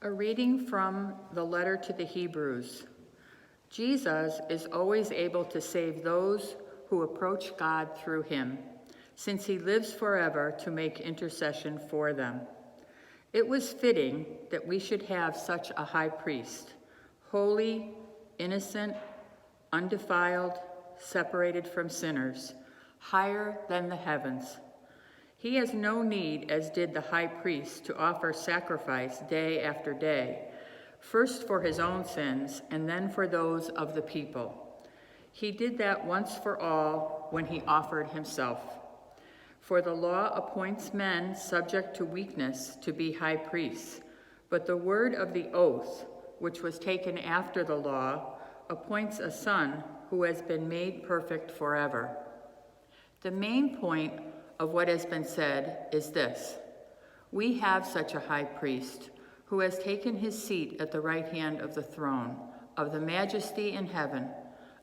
A reading from the letter to the Hebrews. Jesus is always able to save those who approach God through him, since he lives forever to make intercession for them. It was fitting that we should have such a high priest, holy, innocent, undefiled, separated from sinners, higher than the heavens. He has no need, as did the high priest, to offer sacrifice day after day, first for his own sins and then for those of the people. He did that once for all when he offered himself. For the law appoints men subject to weakness to be high priests, but the word of the oath, which was taken after the law, appoints a son who has been made perfect forever. The main point of what has been said is this: we have such a high priest who has taken his seat at the right hand of the throne of the majesty in heaven,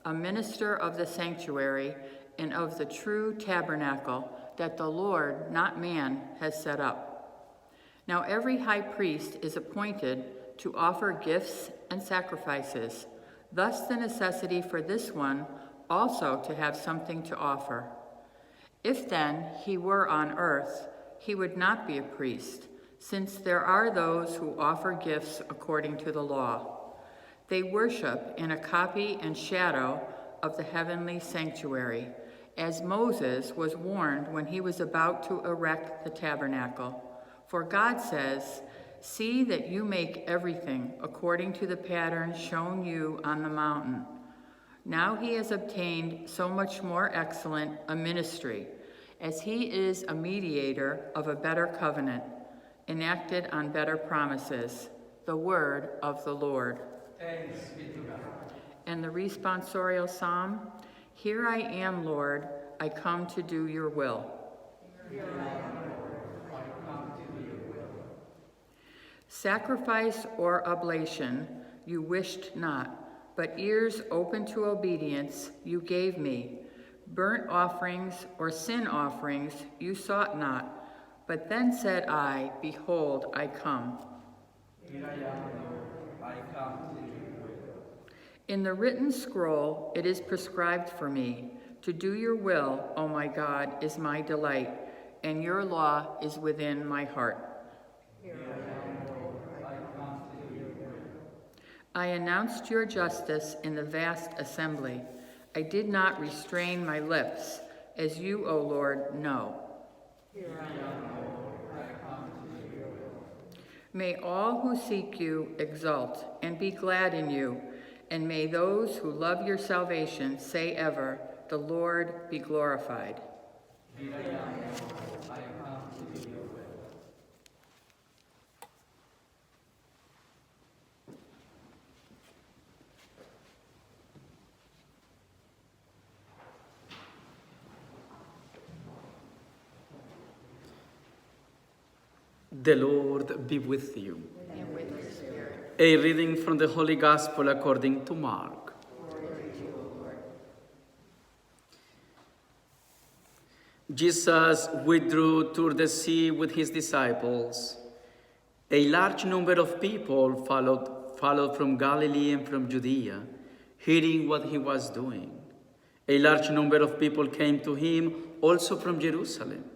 a minister of the sanctuary and of the true tabernacle that the Lord, not man, has set up. Now every high priest is appointed to offer gifts and sacrifices, thus the necessity for this one also to have something to offer. If then he were on earth, he would not be a priest, since there are those who offer gifts according to the law. They worship in a copy and shadow of the heavenly sanctuary, as Moses was warned when he was about to erect the tabernacle. For God says, "See that you make everything according to the pattern shown you on the mountain." Now he has obtained so much more excellent a ministry, as he is a mediator of a better covenant, enacted on better promises, the word of the Lord. Thanks be to God. And the responsorial psalm, "Here I am, Lord, I come to do your will." Here I am, Lord, I come to do your will. Sacrifice or oblation you wished not, but ears open to obedience you gave me. Burnt offerings or sin offerings you sought not, but then said I, "Behold, I come." Here I am, Lord, I come to do your will. In the written scroll it is prescribed for me, to do your will, O my God, is my delight, and your law is within my heart. Here I am, Lord, I come to do your will. I announced your justice in the vast assembly. I did not restrain my lips, as you, O Lord, know. Here I am, Lord, I come to do your will. May all who seek you exult and be glad in you, and may those who love your salvation say ever, "The Lord be glorified." Here I am, Lord, I come to do your will. The Lord be with you. And with your spirit. A reading from the Holy Gospel according to Mark. Jesus withdrew to the sea with his disciples. A large number of people followed from Galilee and from Judea, hearing what he was doing. A large number of people came to him also from Jerusalem,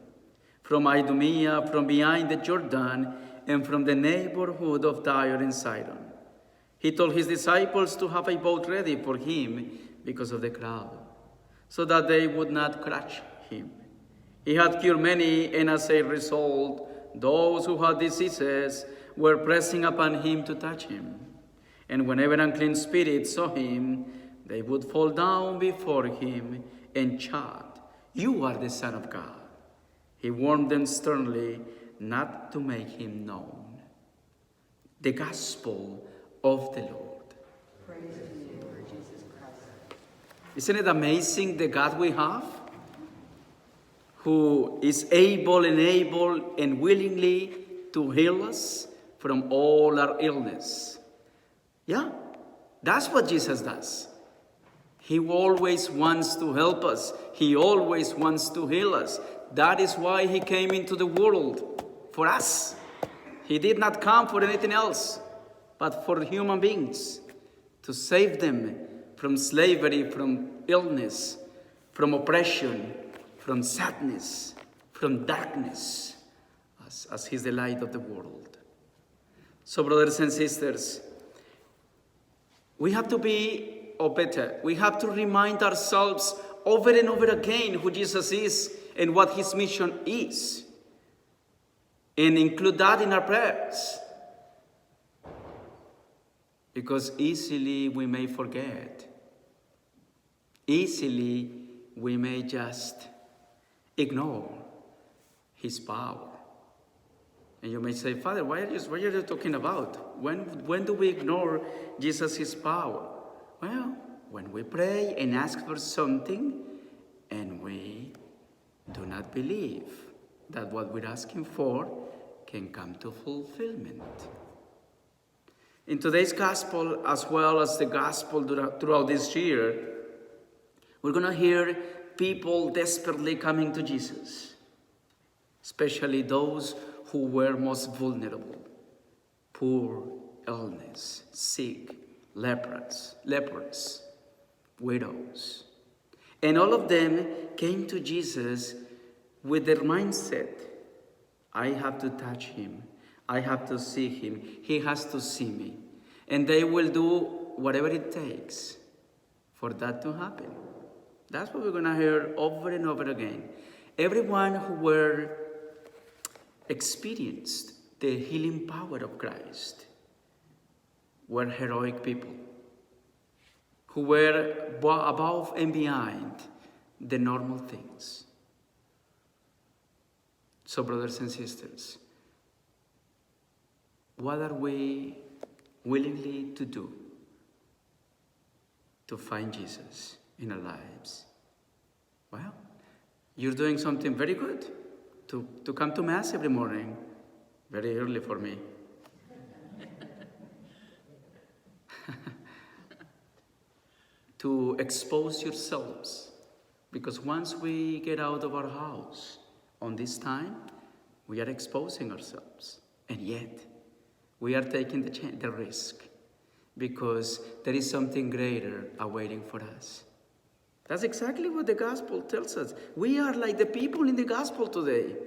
from Idumea, from behind the Jordan, and from the neighborhood of Tyre and Sidon. He told his disciples to have a boat ready for him because of the crowd, so that they would not crush him. He had cured many, and as a result, those who had diseases were pressing upon him to touch him. And whenever unclean spirits saw him, they would fall down before him and shout, "You are the Son of God." He warned them sternly not to make him known. The Gospel of the Lord. Praise to you, Lord Jesus Christ. Isn't it amazing the God we have? Who is able and willingly to heal us from all our illness. Yeah, that's what Jesus does. He always wants to help us. He always wants to heal us. That is why he came into the world, for us. He did not come for anything else. but for human beings, to save them from slavery, from illness, from oppression, from sadness, from darkness, as He's the light of the world. So, brothers and sisters, we have to be, or better, we have to remind ourselves over and over again who Jesus is and what His mission is, and include that in our prayers. Because easily we may forget. Easily we may just ignore His power. And you may say, Father, what are you talking about? When do we ignore Jesus' power? Well, when we pray and ask for something and we do not believe that what we're asking for can come to fulfillment. In today's gospel, as well as the gospel throughout this year, we're going to hear people desperately coming to Jesus, especially those who were most vulnerable, poor, illness, sick, lepers, widows. And all of them came to Jesus with their mindset, I have to touch Him. I have to see Him. He has to see me. And they will do whatever it takes for that to happen. That's what we're going to hear over and over again. Everyone who were experienced the healing power of Christ were heroic people who were above and behind the normal things. So, brothers and sisters, what are we willingly to do to find Jesus in our lives? Well, you're doing something very good to come to Mass every morning, very early for me. To expose yourselves, because once we get out of our house on this time, we are exposing ourselves, and yet we are taking the risk, because there is something greater awaiting for us. That's exactly what the gospel tells us. We are like the people in the gospel today,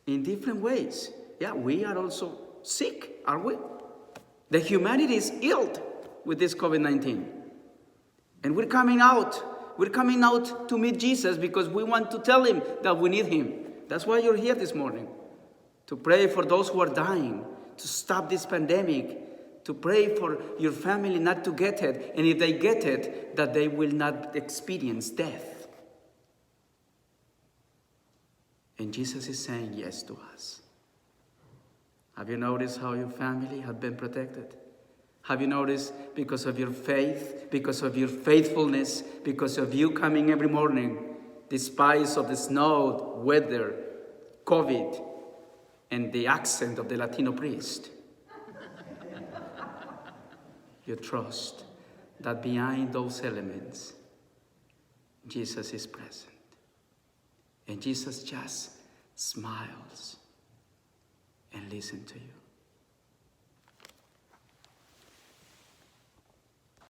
in different ways. Yeah, we are also sick, are we? The humanity is ill with this COVID-19. And we're coming out. We're coming out to meet Jesus because we want to tell Him that we need Him. That's why you're here this morning. To pray for those who are dying, to stop this pandemic, to pray for your family not to get it, and if they get it, that they will not experience death. And Jesus is saying yes to us. Have you noticed how your family has been protected? Have you noticed, because of your faith, because of your faithfulness, because of you coming every morning, despite of the snow, weather, COVID, and the accent of the Latino priest, you trust that behind those elements, Jesus is present. And Jesus just smiles and listens to you.